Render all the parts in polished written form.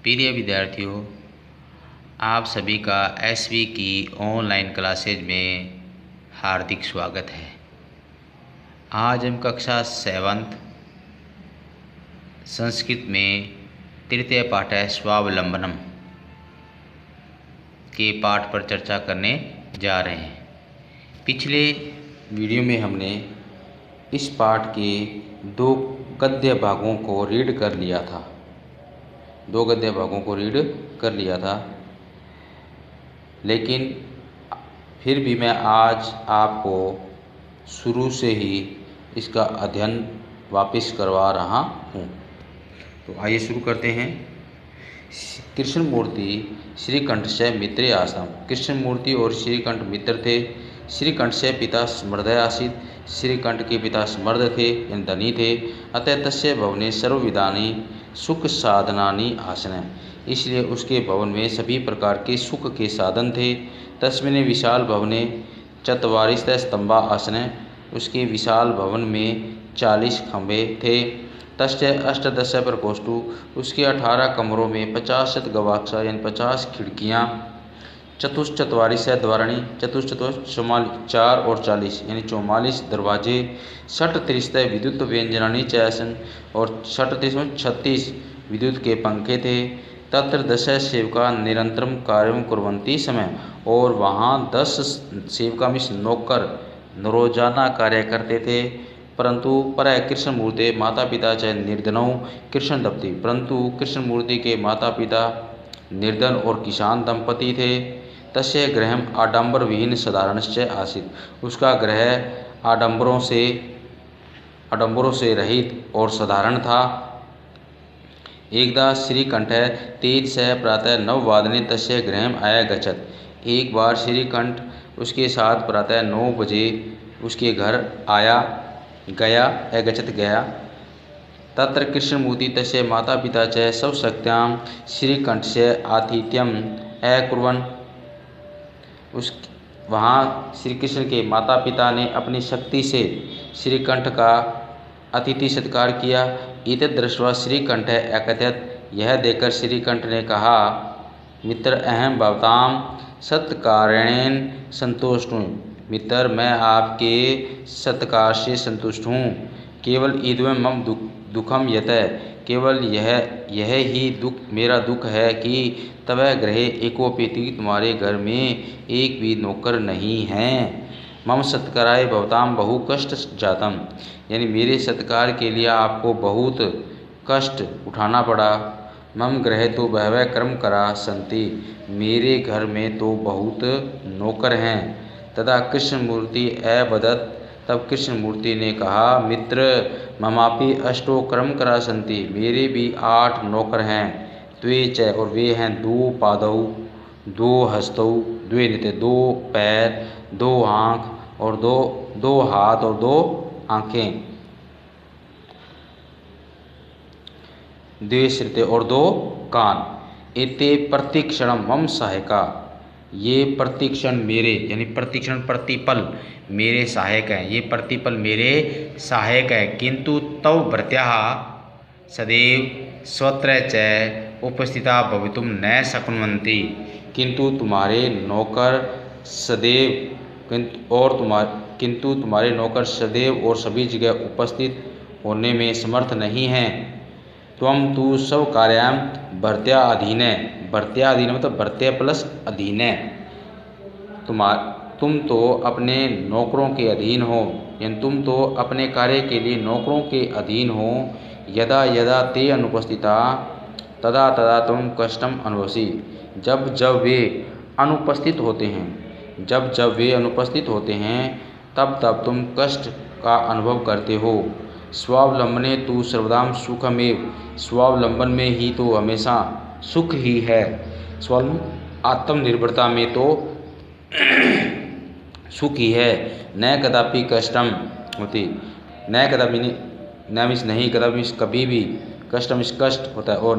प्रिय विद्यार्थियों, आप सभी का एसवी की ऑनलाइन क्लासेज में हार्दिक स्वागत है। आज हम कक्षा 7 संस्कृत में तृतीय पाठ है स्वावलंबनम के पाठ पर चर्चा करने जा रहे हैं। पिछले वीडियो में हमने इस पाठ के 2 गद्य भागों को रीड कर लिया था। 2 गद्य भागों को रीड कर लिया था, लेकिन फिर भी मैं आज आपको शुरू से ही इसका अध्ययन वापस करवा रहा हूँ। तो आइए शुरू करते हैं। कृष्णमूर्ति श्रीकंठ से मित्रे आसम। कृष्णमूर्ति और श्रीकंठ मित्र थे। श्रीकंठ से पिता समृदय आसीत्। श्रीकंठ के पिता समर्थ थे, यानी धनी थे। अतः तस्य भवने सर्वविधानि सुख साधनानि आसन, इसलिए उसके भवन में सभी प्रकार के सुख के साधन थे। तस्मिन् विशाल भवने चत्वारिंशत् स्तंभा आसन, उसके विशाल भवन में 40 खंभे थे। तस्य अष्टादश प्रकोष्ठु, उसके 18 कमरों में 50 गवाक्षा यानी 50 खिड़कियाँ। चतुश्चत्वारिश द्वाराणी, चतुश्चत्वारिश 4 और 40 यानी 44 दरवाजे। 36 विद्युत व्यंजनानि च आसन्, और 36 विद्युत के पंखे थे। तत्र 10 सेवका निरंतरम कार्यं कुर्वन्ति समय, और वहाँ 10 सेवका मिस नौकर रोजाना कार्य करते थे। परंतु पर कृष्णमूर्ति माता पिता च निर्धनौ कृष्ण दंपति, परंतु कृष्णमूर्ति के माता पिता निर्धन और किसान दंपति थे। तस्य गृहम् आडंबर विहीन साधारणश्च आसीत्, उसका गृह आडंबरों से रहित और साधारण था। एकदा श्रीकंठ तेज से प्रातः 9 वादने तस्य गृहम् अयगच्छत्, एक बार श्रीकंठ उसके साथ प्रातः 9 बजे उसके घर गया। तत्र कृष्णमूर्ति तस्य माता पिता च स्वशक्त्यां श्रीकंठस्य आतिथ्यम् अकुर्वन्, वहाँ श्री कृष्ण के माता पिता ने अपनी शक्ति से श्रीकंठ का अतिथि सत्कार किया। एतद् दृष्ट्वा श्रीकंठ अकथयत्, यह देखकर श्रीकंठ ने कहा, मित्र अहं भवतां सत्कारेण संतुष्ट हूँ। मित्र, मैं आपके सत्कार से संतुष्ट हूँ। केवल इदं मम दुखम यत, केवल यह ही मेरा दुख है कि तव गृहे एकोपेति, तुम्हारे घर में एक भी नौकर नहीं है। मम सत्काराय भवतां बहु कष्ट जातम, यानी मेरे सत्कार के लिए आपको बहुत कष्ट उठाना पड़ा। मम गृहे तो बहवः कर्मकरा सन्ति, मेरे घर में तो बहुत नौकर हैं। तदा कृष्णमूर्ति अवदत्, तब कृष्णमूर्ति ने कहा, मित्र ममापि 8 कर्मकरा सन्ति, मेरे भी 8 नौकर हैं। द्वे च, और वे हैं 2 पादौ 2 हस्तौ, द्वे निते 2 पैर 2 आँख और 2 हाथ और 2 आँखें, 2 श्रुते और 2 कान। एते प्रतिक्षणम मम सहायका, ये प्रतिक्षण मेरे, यानी प्रतिक्षण प्रतिपल मेरे सहायक हैं, ये प्रतिपल मेरे सहायक है। किंतु तव भृत्याः सदैव स्वत्र च उपस्थिता भवितुम न शक्नुवन्ति, किंतु तुम्हारे नौकर सदैव और सभी जगह उपस्थित होने में समर्थ नहीं हैं। त्वं तु सब कार्यां भर्त्या अधीन, भर्त्या अधीन मतलब भर्त्या प्लस अधीन, तुम तो अपने नौकरों के अधीन हो, यानी तुम तो अपने कार्य के लिए नौकरों के अधीन हो। यदा यदा ते अनुपस्थिता तदा तदा तुम कष्टम अनुभवसि, जब जब वे अनुपस्थित होते हैं तब तब तुम कष्ट का अनुभव करते हो। स्वावलंबने तु सर्वदा सुखमेव, स्वावलंबन में ही तो हमेशा सुख ही है। आत्मनिर्भरता में तो सुख ही है। न कदापि कष्टम होती, न कदापि नहीं कदापि कभी भी, कष्टम कष्ट होता है, और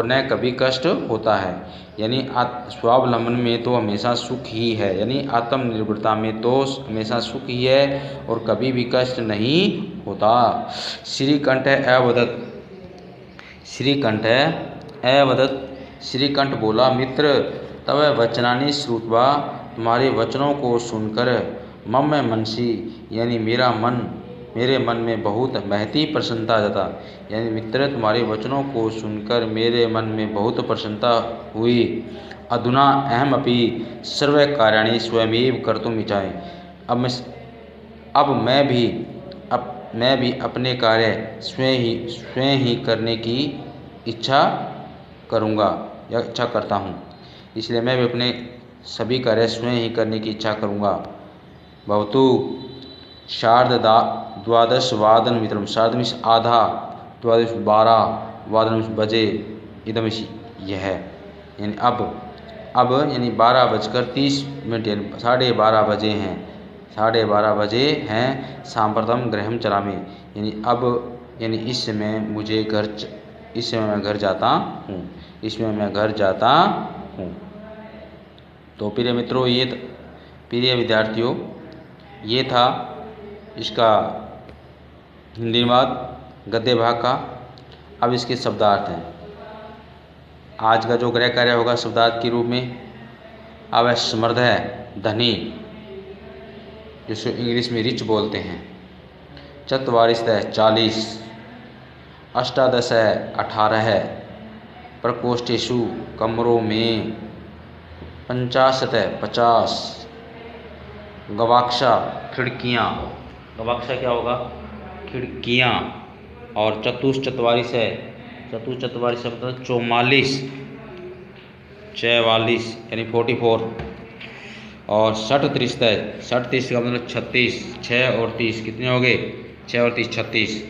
न कभी कष्ट होता है। यानी स्वावलंबन में तो हमेशा सुख ही है, यानी आत्मनिर्भरता में तो हमेशा सुख ही है और कभी भी कष्ट नहीं होता। श्रीकंठ अवदत्, श्रीकंठ अवदत्। श्रीकंठ बोला, मित्र तव वचनानि श्रुत्वा, तुम्हारे वचनों को सुनकर, मम मनसी यानी मेरे मन में बहुत महती प्रसन्नता जता। यानी मित्र तुम्हारे वचनों को सुनकर मेरे मन में बहुत प्रसन्नता हुई। अधुना अहमपि सर्वकार्याणि स्वयमेव कर्तुम् इच्छामि। अब मैं भी अपने कार्य स्वयं ही करने की इच्छा करूँगा या इच्छा करता हूँ। इसलिए मैं भी अपने सभी कार्य स्वयं ही करने की इच्छा करूँगा। भवतु द्वादशवादन मित्रम। सार्ध मीन्स आधा, द्वादश 12, वादन बजे, इदम यह यानी अब यानी 12:30 यानी 12:30 बजे हैं। 12:30 बजे हैं। सांप्रतम गृहम चलामि यानी अब यानी इस समय मैं घर जाता हूँ। तो प्रिय मित्रों, प्रिय विद्यार्थियों, ये था इसका हिंदी अनुवाद गद्य भाग का। अब इसके शब्दार्थ हैं। आज का जो गृह कार्य होगा शब्दार्थ के रूप में, अब है समृद्ध है, धनी, जिसको इंग्लिश में रिच बोलते हैं। चत्वारिश है 40, अष्टादश है 18 है, प्रकोष्ठेषु कमरों में, 50 है 50, गवाक्षा खिड़कियाँ, गवाक्षा क्या होगा, खिड़कियाँ। और चतुश्चत्वारिश है, चतुश्चत्वारिश मतलब 44, 44 यानी 44। और 37 है, 37 का मतलब 36, 6 और 30 कितने हो गए, 6 और 30 36।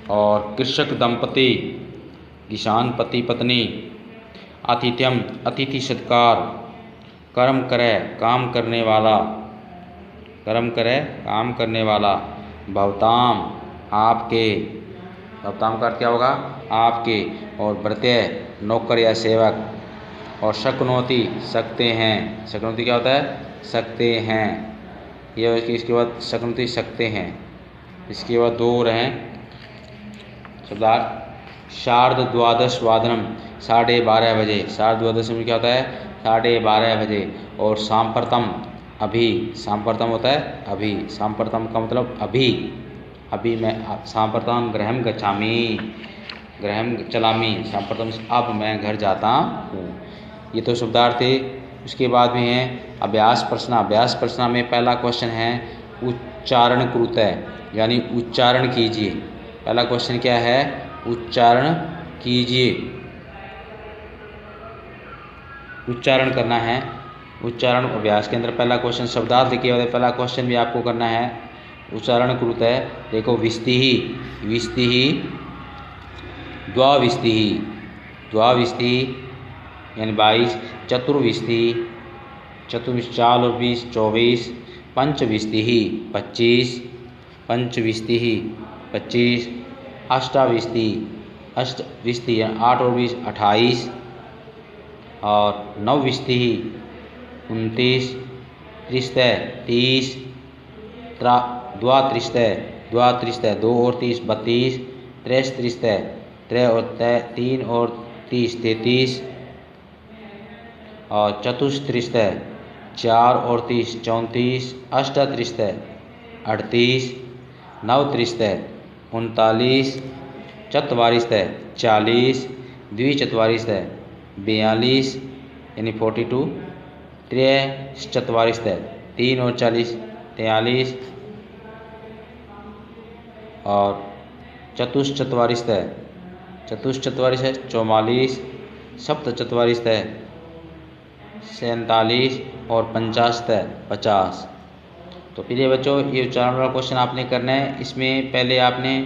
और कृषक दंपति, किसान पति पत्नी, आतिथ्यम अतिथि सत्कार, कर्म करे काम करने वाला, भवताम आपके, भवताम का अर्थ क्या होगा, आपके। और भृत्य नौकर या सेवक। और शक्नोति सकते हैं, शक्नोति क्या होता है, सकते हैं। ये इसके बाद शक्नोति सकते हैं। इसके बाद 2 और हैं शब्दार्थ। सार्ध द्वादश वादनम 12:30 बजे। सार्ध द्वादश में क्या होता है, 12:30 बजे। और सांप्रतम अभी, सांप्रतम होता है अभी, सांप्रतम का मतलब अभी मैं सांप्रतम गृहम चलामी, सांप्रतम अब मैं घर जाता हूँ। ये तो शब्दार्थ थे। उसके बाद में है अभ्यास प्रश्न। अभ्यास प्रश्न में पहला क्वेश्चन है उच्चारण कृतः यानी उच्चारण कीजिए। पहला क्वेश्चन क्या है, उच्चारण कीजिए, उच्चारण करना है। उच्चारण अभ्यास के अंदर पहला क्वेश्चन शब्दार्थ लिखे हुए, पहला क्वेश्चन भी आपको करना है उच्चारण कृत है। देखो विस्तिहि, द्वाविस्तिहि यानी 22, चतुर्विस्तिहि 4 और 20 24, पंचविस्तिहि 25, अष्टाविस्तिहि 8 और 20 28, और नवविस्तिहि 29, त्रिस्तः 30, द्वात्रिस्तः 2 और 30 32, त्रैस्त्रिस्तः 3 और 30 33, और चतुस्त्रिस्तः 4 और 30 34, अष्टत्रिस्तः 38, नवत्रिस्तः 39, चत्वारिस्तः 40, द्विचत्वारिस्तः 42 यानी 42, त्रयश्चत्वारिस्तः 3 और 40 43, और चतुश्चत्वारिस्तः 44, सप्तचत्वारिस्तः 47, और 50। तो प्रिय बच्चों, ये उच्चारण वाला क्वेश्चन आपने करना है। इसमें पहले आपने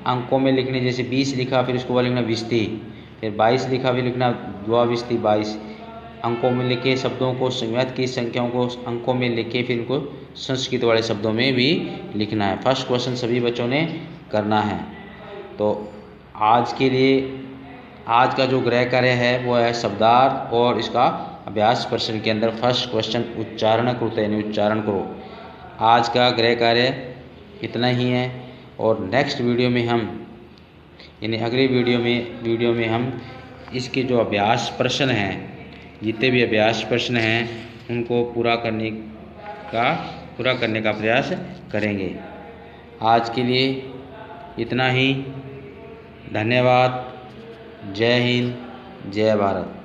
अंकों में लिखने, जैसे 20 लिखा फिर उसको बाद लिखना विस्ति, फिर 22 लिखा फिर लिखना द्वाविस्ति 22। अंकों में लिखे शब्दों को, संख्यात की संख्याओं को अंकों में लिखे, फिर इनको संस्कृत वाले शब्दों में भी लिखना है। फर्स्ट क्वेश्चन सभी बच्चों ने करना है। तो आज के लिए आज का जो गृह कार्य है वो है शब्दार्थ, और इसका अभ्यास प्रश्न के अंदर फर्स्ट क्वेश्चन उच्चारण कृत यानी उच्चारण करो। आज का गृह कार्य इतना ही है, और नेक्स्ट वीडियो में हम यानी अगले वीडियो में हम इसके जो अभ्यास प्रश्न हैं, जितने भी अभ्यास प्रश्न हैं उनको पूरा करने का प्रयास करेंगे। आज के लिए इतना ही। धन्यवाद। जय हिंद, जय भारत।